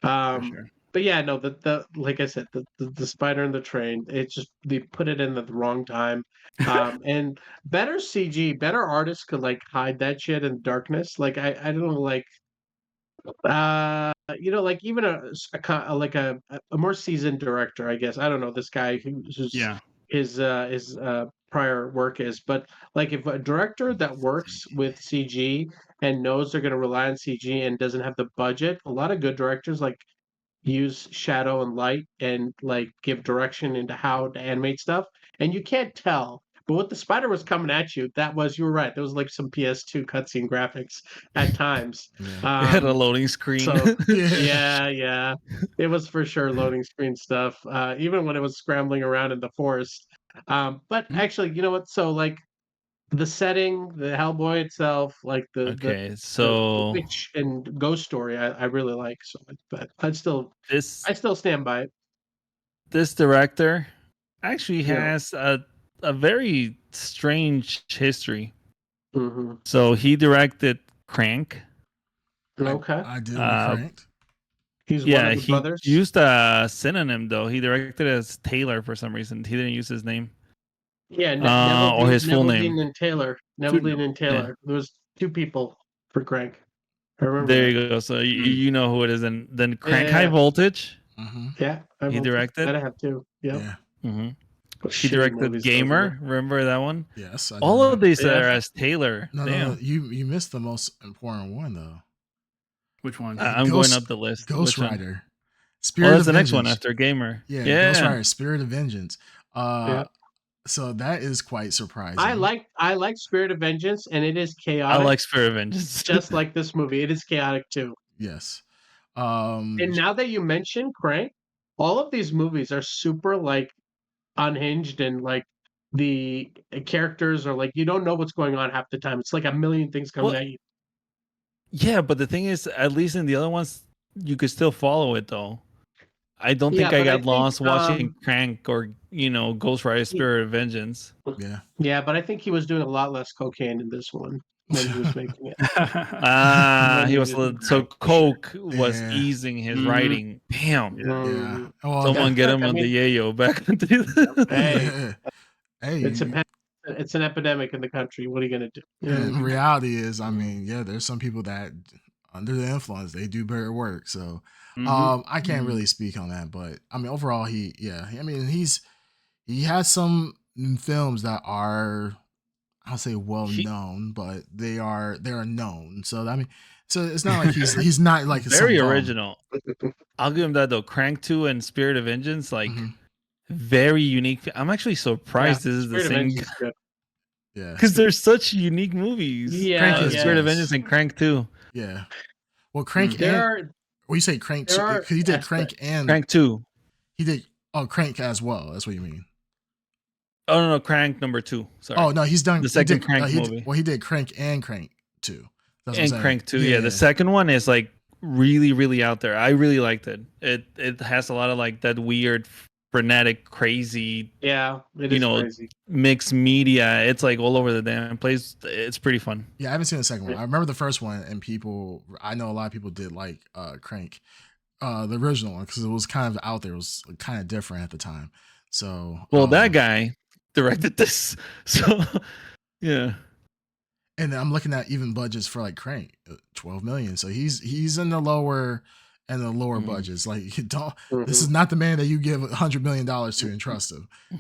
For sure. But yeah, no, the like I said, the spider in the train, it's just they put it in at the wrong time. And better CG, better artists could like hide that shit in darkness. Like I don't know, like like even a more seasoned director, I guess. I don't know this guy who's his prior work is, but like if a director that works with CG and knows they're going to rely on CG and doesn't have the budget, a lot of good directors like use shadow and light and like give direction into how to animate stuff, and you can't tell. But what the spider was coming at you, you were right. There was like some PS2 cutscene graphics at times. It had a loading screen. So, yeah, it was for sure loading screen stuff. Even when it was scrambling around in the forest. But actually, you know what? So like the setting, the Hellboy itself, like the witch and ghost story, I really like. So, but I still stand by it. This director actually has a very strange history. So he directed Crank. Okay, I did Crank. He's one of the brothers. He used a synonym though. He directed as Taylor for some reason. He didn't use his name. Yeah, or his full name. Neveldine and Taylor. Neveldine and Taylor. There was 2 people for Crank. I remember There that. you go. So you know who it is. And then Crank Yeah. High Voltage. Yeah, He directed. that I have too. Yep. Yeah. He directed Gamer. Remember that one? Yes. All of these are as Taylor. No, Damn. no, you missed the most important one though. Which one? I'm going up the list. Ghost Which one? Rider. Spirit that's of the Vengeance. next one after Gamer. Yeah, Yeah. Ghost Rider, Spirit of Vengeance. Yeah. So that is quite surprising. I like Spirit of Vengeance, and it is chaotic. I like Spirit of Vengeance. Just like this movie, it is chaotic too. Yes. And now that you mention Crank, all of these movies are super like unhinged, and like the characters are like you don't know what's going on half the time. It's like a million things coming at you. Yeah, but the thing is, at least in the other ones, you could still follow it though. I don't think I got lost watching Crank or Ghost Rider Spirit of Vengeance. Yeah. Yeah, but I think he was doing a lot less cocaine in this one when he was making it. He was so coke was easing his writing. Damn. Yeah. Well, someone get him on the yayo back. Hey, it's an epidemic in the country. What are you gonna do? And reality is, I mean, there's some people that under the influence they do better work. So I can't really speak on that, but I mean overall he has some films that are, I'll say well known, but they are known. So I mean, so it's not like he's not like very original. I'll give him that though. Crank 2 and Spirit of Vengeance, like very unique. I'm actually surprised this is the same. Yeah, because they're such unique movies. Yeah, Spirit of Vengeance and Crank 2. Yeah, well, Crank you say Crank 2 because he did Crank and Crank 2. He did Crank as well. That's what you mean. Oh no, Crank number 2. Sorry. Oh no, he's done the second Crank movie. He did Crank and Crank 2. And Crank 2. Yeah, the second one is like really, really out there. I really liked it. It has a lot of like that weird, frenetic, crazy. Yeah, it is crazy. Mixed media. It's like all over the damn place. It's pretty fun. Yeah, I haven't seen the second one. I remember the first one, and I know a lot of people did like Crank, the original one, because it was kind of out there. It was kind of different at the time. So that guy directed this. So yeah. And I'm looking at even budgets for like Crank, 12 million. So he's in the lower budgets. Like this is not the man that you give $100 million to and trust him. You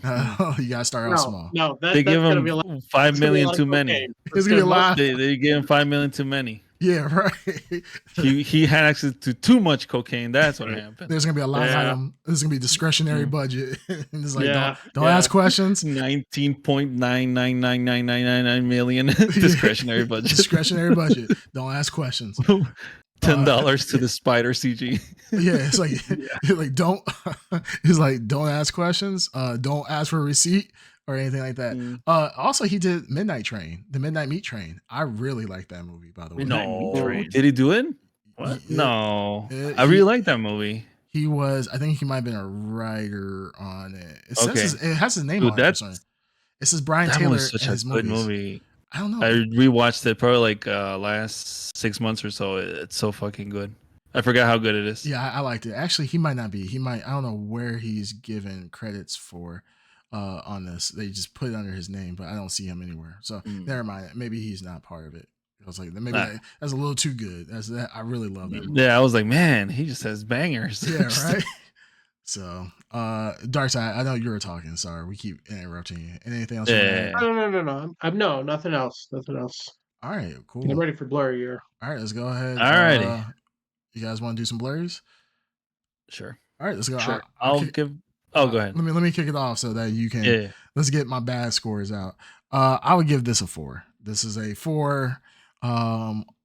gotta start out small. No, they give him $5 million too many. It's gonna be a lot. They give him $5 million too many. Yeah, right. he had access to too much cocaine. That's what happened. There's gonna be a line item. There's gonna be discretionary budget. And it's like don't ask questions. 19.9999999 million discretionary budget. Discretionary budget. Don't ask questions. $10 to the spider CG. Yeah, it's like don't. It's like don't ask questions. Don't ask for a receipt or anything like that. Also, he did Midnight Train, the Midnight Meat Train. I really like that movie, by the way. No, did he do it? What? No, I really like that movie. He was. I think he might have been a writer on it. It says it has his name on it. It says Brian Taylor. That was such a good movie. I don't know. I rewatched it probably like last 6 months or so. It's so fucking good. I forgot how good it is. Yeah, I liked it. Actually, he might not be. He might. I don't know where he's given credits for on this. They just put it under his name, but I don't see him anywhere. So never mind. Maybe he's not part of it. I was like, maybe that's a little too good. I really love that movie. Yeah, I was like, man, he just has bangers. Yeah, right. So, Darkside, I know you were talking. Sorry, we keep interrupting you. Anything else? No. No, nothing else. Nothing else. All right, cool. I'm ready for Blurry here. All right, let's go ahead. All righty. You guys want to do some blurries? Sure. All right, let's go. Sure. I'll give. Oh, go ahead. Let me kick it off so that you can. Yeah. Let's get my bad scores out. I would give this a 4. This is a 4.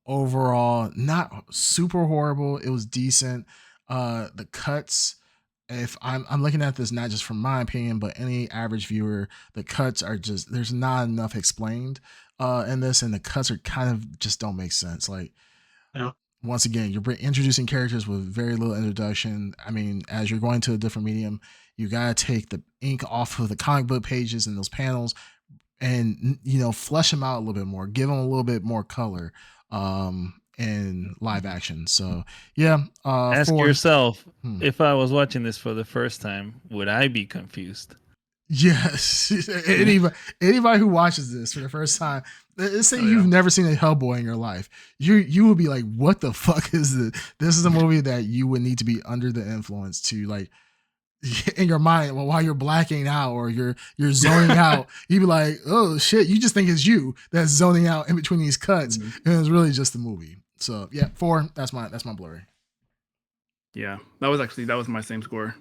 Overall, not super horrible. It was decent. The cuts. If I'm looking at this not just from my opinion, but any average viewer, the cuts are just there's not enough explained in this, and the cuts are kind of just don't make sense. Like, once again, you're introducing characters with very little introduction. I mean, as you're going to a different medium, you gotta take the ink off of the comic book pages and those panels, and flesh them out a little bit more, give them a little bit more color. In live action. So yeah, ask yourself, if I was watching this for the first time, would I be confused? Yes. Anybody who watches this for the first time, let's say you've never seen a Hellboy in your life, you will be like, what the fuck is this? This is a movie that you would need to be under the influence to, like, in your mind, well, while you're blacking out or you're zoning out, you'd be like, oh shit, you just think it's you that's zoning out in between these cuts, and it's really just the movie. So yeah, 4. That's my Blurry. Yeah, that was my same score.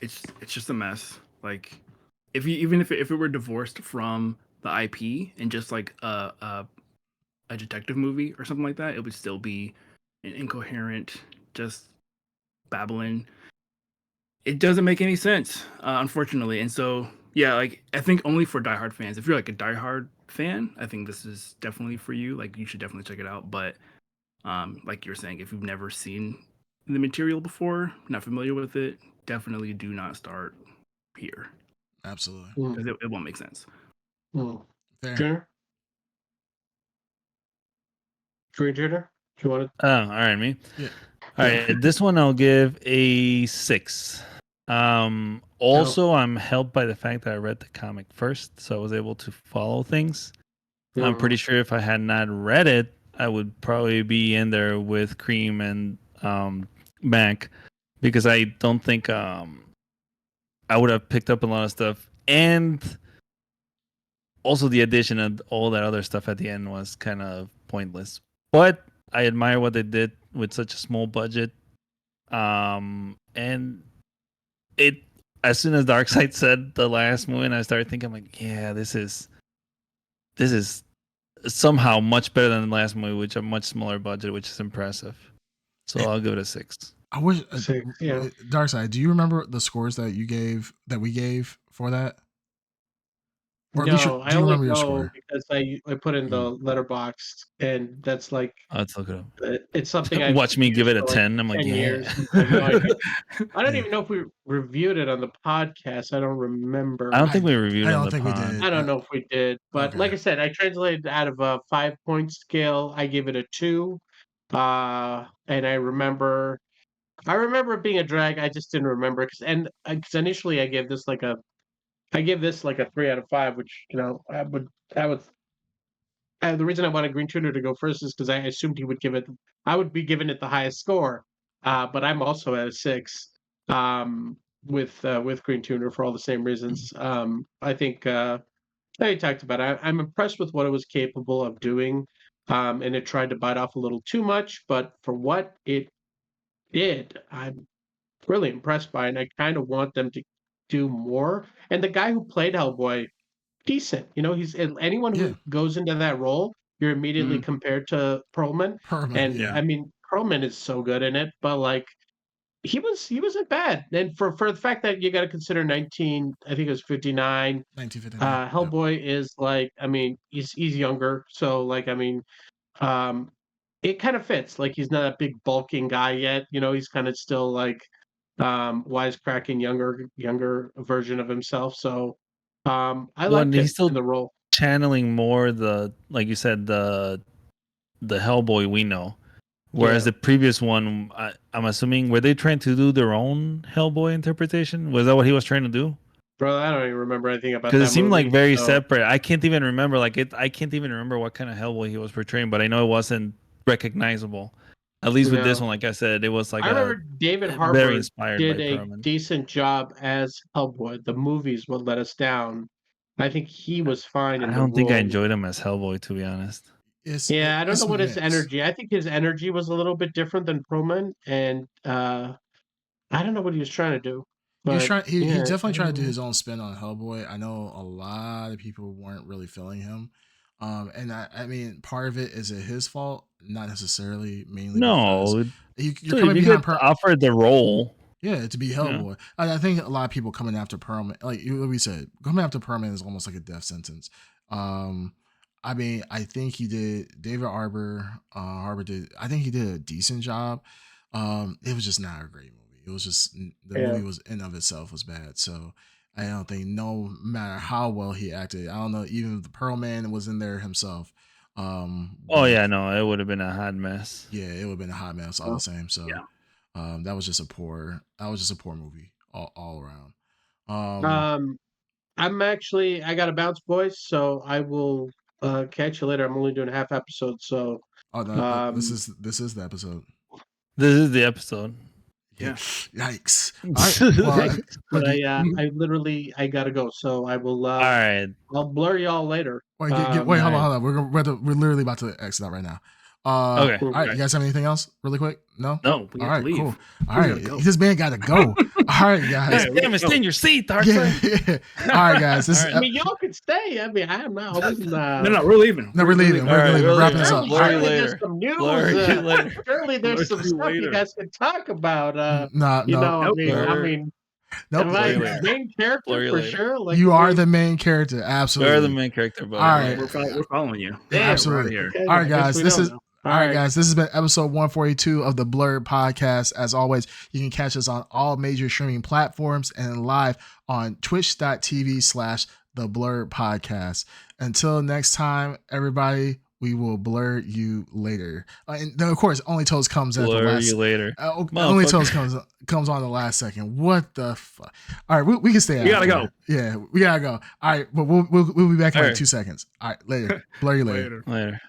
It's just a mess. Like, if it were divorced from the IP and just like a detective movie or something like that, it would still be an incoherent, just babbling. It doesn't make any sense, unfortunately. And so, yeah, like, I think only for diehard fans. If you're like a diehard fan, I think this is definitely for you. Like, you should definitely check it out. But like you're saying, if you've never seen the material before, not familiar with it, definitely do not start here. Absolutely. Because it won't make sense. Fair. Green Junior, do you want to? Oh, all right, me. Yeah. All right, this one I'll give a 6. Also, I'm helped by the fact that I read the comic first, so I was able to follow things. I'm pretty sure if I had not read it, I would probably be in there with Cream and Mac, because I don't think I would have picked up a lot of stuff. And also the addition of all that other stuff at the end was kind of pointless. But I admire what they did with such a small budget. And it, as soon as Darkseid said the last movie, I started thinking, like, yeah, this is somehow much better than the last movie, which a much smaller budget, which is impressive. So I'll give it a 6. I wish, Darkseid, do you remember the scores that we gave for that? Or no, I only know because I put in the letterbox, and that's like, let's look it up. It's something I watch me give it a 10. I'm like, 10 years. I don't even know if we reviewed it on the podcast. I don't remember. I don't think we reviewed it. I don't think we did. I don't know if we did, but like I said, I translated out of a 5-point scale. I gave it a 2. And I remember it being a drag. I just didn't remember because initially I gave this like a 3 out of 5, which, the reason I wanted Green Tuner to go first is because I assumed I would be giving it the highest score. But I'm also at a 6 with Green Tuner for all the same reasons. I think I talked about it. I'm impressed with what it was capable of doing, and it tried to bite off a little too much, but for what it did, I'm really impressed by it, and I kind of want them to do more. And the guy who played Hellboy, decent. He's anyone who goes into that role, you're immediately compared to Perlman. I mean, Perlman is so good in it, but like he wasn't bad. And for the fact that you got to consider I think it was 59. 1959. Hellboy is like, I mean, he's younger, so like, I mean, it kind of fits. Like, he's not a big bulking guy yet. He's kind of still like wisecracking younger version of himself. So I like it in the role. Channeling more like you said, the Hellboy we know. Whereas the previous one, I'm assuming, were they trying to do their own Hellboy interpretation? Was that what he was trying to do? Bro, I don't even remember anything about that. Because it seemed like very separate. I can't even remember. I can't even remember what kind of Hellboy he was portraying, but I know it wasn't recognizable. At least with this one, like I said, it was like I remember David Harbour very inspired did by a Perlman. decent job as Hellboy. The movies would let us down. I think he was fine. I don't think I enjoyed him as Hellboy, to be honest. I don't know what his energy. I think his energy was a little bit different than Perlman, and I don't know what he was trying to do. But he definitely tried to do his own spin on Hellboy. I know a lot of people weren't really feeling him. And I mean, part of it is it his fault? Not necessarily, mainly. No, you're coming behind offered the role. Yeah, to be Hellboy. Yeah. I think a lot of people coming after Perlman, like we said, coming after Perlman is almost like a death sentence. I mean, I think he did. David Harbour did. I think he did a decent job. It was just not a great movie. It was just the movie was in of itself was bad. So I don't think, no matter how well he acted, I don't know, even if the Perlman was in there himself. It would have been a hot mess. Yeah, it would have been a hot mess all the same. So that was just a poor movie all around. I got a bounce, boys, so I will catch you later. I'm only doing a half episode, so this is the episode. This is the episode. Yeah. Yikes. All right. Well, but I literally gotta go, so I will. All right. I'll blur y'all later. Wait, hold on. We're literally about to exit out right now. Okay. All right. You guys have anything else, really quick? No. No. We have to leave. Cool. All right. This man got to go. All right, guys. Damn it! Stay in your seat, Darkseid. Yeah. All right, guys. I mean, y'all can stay. I mean, I'm not. No, we're leaving. No, we're leaving. We're wrapping this up. Blur you later. There's some news. Later. Surely there's some stuff you guys can talk about. I mean, nope. am I the main character for sure? Like, you are the main character. Absolutely. You're the main character. All right. We're following you. Yeah, absolutely. Okay, all right, guys. This is. All right, guys, this has been episode 142 of the Blrd podcast. As always, you can catch us on all major streaming platforms and live on twitch.tv/the Blrd podcast. Until next time, everybody, we will blur you later. And then, of course, Only Toes comes at the last. Blur you later. Only Toes comes on the last second. What the fuck? All right, we can stay out. We gotta go. Yeah, we gotta go. All right, but we'll be back in like 2 seconds. All right, later. Blur you later. Later.